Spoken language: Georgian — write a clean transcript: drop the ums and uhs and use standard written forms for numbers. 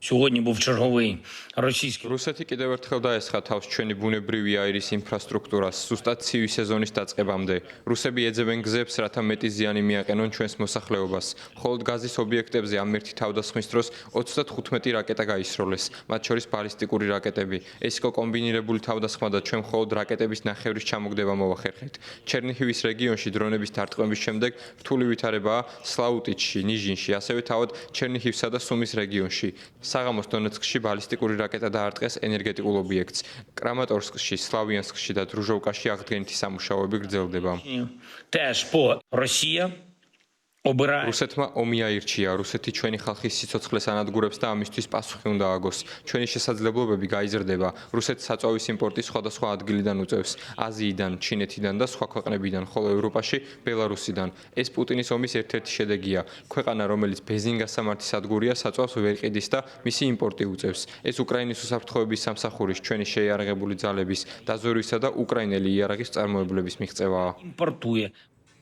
Сьогодні був черговий російський. რუსეთი კიდევ ერთხელ დაესხა თავს ჩვენი ბუნებრივი აირის ინფრასტრუქტურას სუსტად ცივი სეზონის დაწყებამდე. რუსები ეძებენ გზებს, რათა მეტი ზიანი მიაყენონ ჩვენს მოსახლეობას. მხოლოდ გაზის ობიექტებზე ამ ერთი თავდასხმის დროს 35 რაკეტა გაისროლეს, მათ შორის ბალისტიკური რაკეტები. ეს იყო კომბინირებული თავდასხმა და ჩვენ მხოლოდ რაკეტების ნახევრის ჩამოგდება მოვახერხეთ. ჩერნიჰივის რეგიონში დრონების დარტყმების შემდეგ რთული ვითარებაა სლაუტიჩში, ნიჟინში, ასევე თავად ჩერნიჰივსა და სუმის რეგიონში. საღამოს დონეცკში ბალისტიკური რაკეტა დაარტყეს ენერგეტიკულ ობიექტს. კრამატორსკში, სლავიანსკში და დრუჟოვკაში აღდგენითი სამუშაოები გრძელდება. Теж по Росія обирає. რუსეთმა ომი აირჩია. რუსეთი ჩვენი ხალხის სიცოცხლეს ანადგურებს და ამისთვის პასუხი უნდა აგოს. ჩვენი შესაძლებლობები გაიზრდება. რუსეთს საწვავის იმპორტი სხვადასხვა ადგილიდან უწევს. აზიიდან, ჩინეთიდან და სხვა ქვეყნებიდან, ხოლო ევროპაში ბელარუსიდან. ეს პუტინის ომის ერთ-ერთი შედეგია. ქვეყანა, რომელიც ბენზინგასამართი სადგურია, საწვავს ვერ ყიდის და მისი იმპორტი უწევს. ეს უკრაინის უსაფრთხოების სამსახურის, ჩვენი შეიარაღებული ძალების, დაზვერვისა და უკრაინელი იარაღის წარმოებლების მიღწევაა. Імпортує